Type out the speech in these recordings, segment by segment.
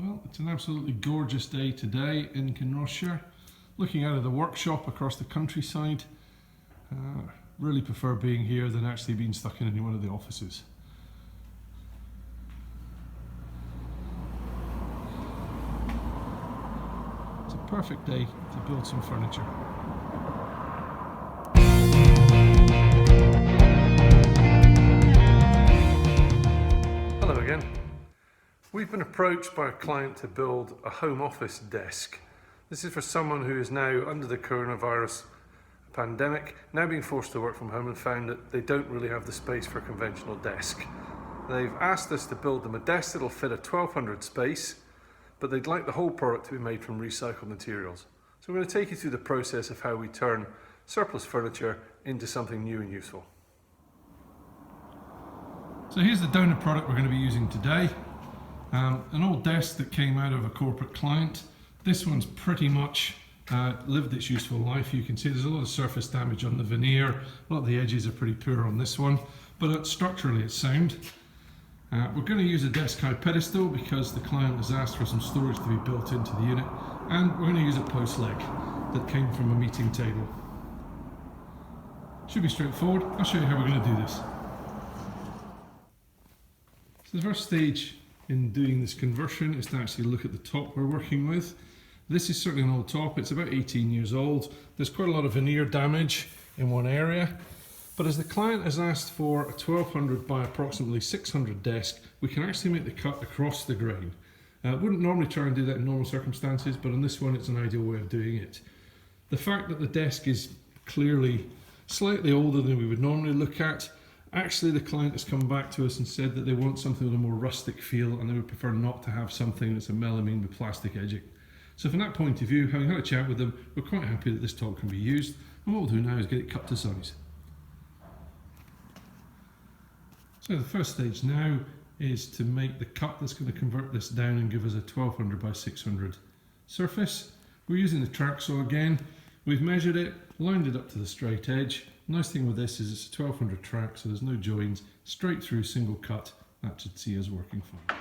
Well, it's an absolutely gorgeous day today in Kinrossshire. Looking out of the workshop across the countryside. Really prefer being here than actually being stuck in any one of the offices. It's a perfect day to build some furniture. Hello again. We've been approached by a client to build a home office desk. This is for someone who is now under the coronavirus pandemic, now being forced to work from home and found that they don't really have the space for a conventional desk. They've asked us to build them a desk that'll fit a 1200 space, but they'd like the whole product to be made from recycled materials. So I'm going to take you through the process of how we turn surplus furniture into something new and useful. So here's the donor product we're going to be using today. An old desk that came out of a corporate client. This one's pretty much lived its useful life. You can see there's a lot of surface damage on the veneer. A lot of the edges are pretty poor on this one, but structurally it's sound. We're going to use a desk high pedestal because the client has asked for some storage to be built into the unit, and we're going to use a post leg that came from a meeting table. Should be straightforward. I'll show you how we're going to do this. So the first stage in doing this conversion is to actually look at the top we're working with. This is certainly an old top. It's about 18 years old. There's quite a lot of veneer damage in one area, but as the client has asked for a 1200 by approximately 600 desk, we can actually make the cut across the grain. Wouldn't normally try and do that in normal circumstances, but on this one it's an ideal way of doing it. The fact that the desk is clearly slightly older than we would normally look at, actually the client has come back to us and said that they want something with a more rustic feel and they would prefer not to have something that's a melamine with plastic edging. So from that point of view, having had a chat with them, we're quite happy that this top can be used, and what we'll do now is get it cut to size. So the first stage now is to make the cut that's going to convert this down and give us a 1200 by 600 surface. We're using the track saw again. We've measured it, lined it up to the straight edge. Nice thing with this is it's a 1200 track, so there's no joins, straight through single cut. That should see us working fine.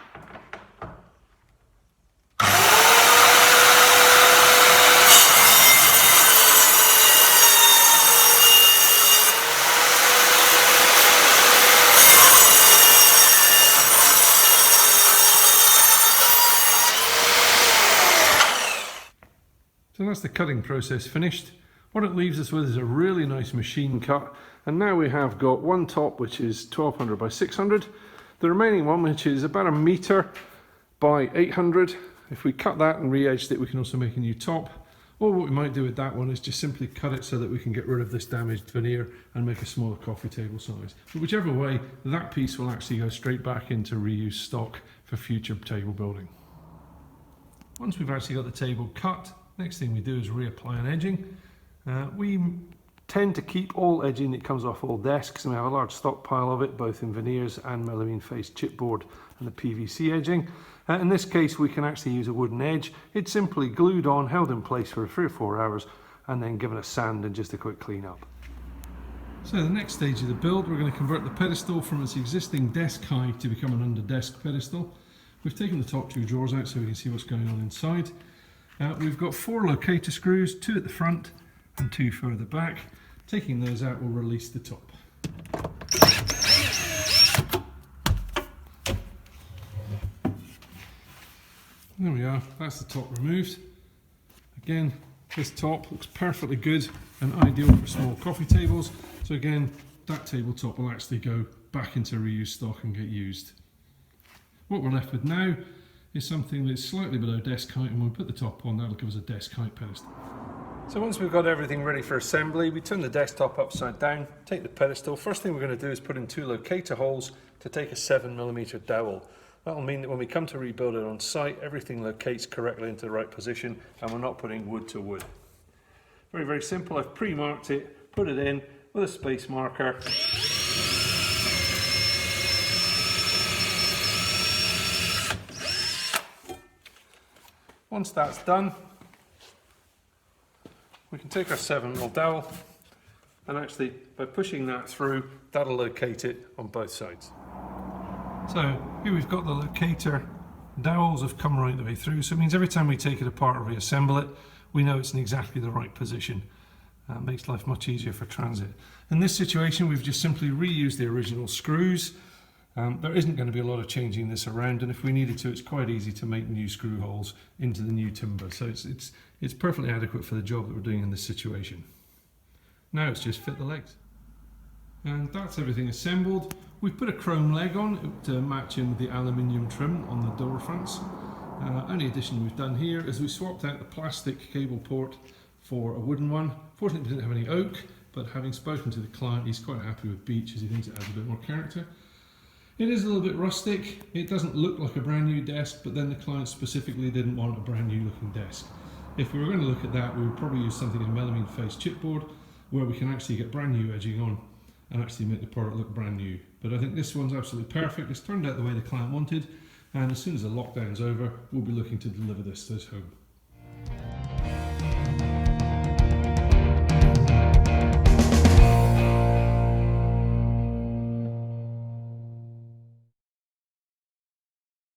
So that's the cutting process finished. What it leaves us with is a really nice machine cut, and now we have got one top which is 1200 by 600, the remaining one which is about 1 meter by 800. If we cut that and re-edged it, we can also make a new top, or what we might do with that one is just simply cut it so that we can get rid of this damaged veneer and make a smaller coffee table size. But whichever way, that piece will actually go straight back into reuse stock for future table building. Once we've actually got the table cut, next thing we do is reapply an edging. We tend to keep all edging that comes off all desks, and we have a large stockpile of it, both in veneers and melamine faced chipboard and the PVC edging. In this case, we can actually use a wooden edge. It's simply glued on, held in place for 3 or 4 hours, and then given a sand and just a quick clean up. So the next stage of the build, we're going to convert the pedestal from its existing desk high to become an under desk pedestal. We've taken the top 2 drawers out so we can see what's going on inside. We've got 4 locator screws, 2 at the front and 2 further back. Taking those out will release the top. There we are, that's the top removed. Again, this top looks perfectly good and ideal for small coffee tables. So again, that tabletop will actually go back into reuse stock and get used. What we're left with now is something that's slightly below desk height, and when we put the top on, that'll give us a desk height pedestal. So once we've got everything ready for assembly, we turn the desktop upside down, take the pedestal. First thing we're going to do is put in 2 locator holes to take a 7mm dowel. That'll mean that when we come to rebuild it on site, everything locates correctly into the right position and we're not putting wood to wood. Very, very simple. I've pre-marked it, put it in with a space marker. Once that's done, we can take our 7mm dowel and actually by pushing that through, that'll locate it on both sides. So here we've got the locator Dowels have come right the way through, so it means every time we take it apart or reassemble it, we know it's in exactly the right position. Makes life much easier for transit. In this situation, we've just simply reused the original screws. There isn't going to be a lot of changing this around, and if we needed to, it's quite easy to make new screw holes into the new timber. So it's perfectly adequate for the job that we're doing in this situation. Now it's just fit the legs. And that's everything assembled. We've put a chrome leg on to match in with the aluminium trim on the door fronts. Only addition we've done here is we swapped out the plastic cable port for a wooden one. Fortunately, we didn't have any oak, but having spoken to the client, he's quite happy with beech as he thinks it adds a bit more character. It is a little bit rustic. It doesn't look like a brand new desk, but then the client specifically didn't want a brand new looking desk. If we were going to look at that, we would probably use something in melamine face chipboard, where we can actually get brand new edging on and actually make the product look brand new. But I think this one's absolutely perfect. It's turned out the way the client wanted, and as soon as the lockdown's over, we'll be looking to deliver this to his home.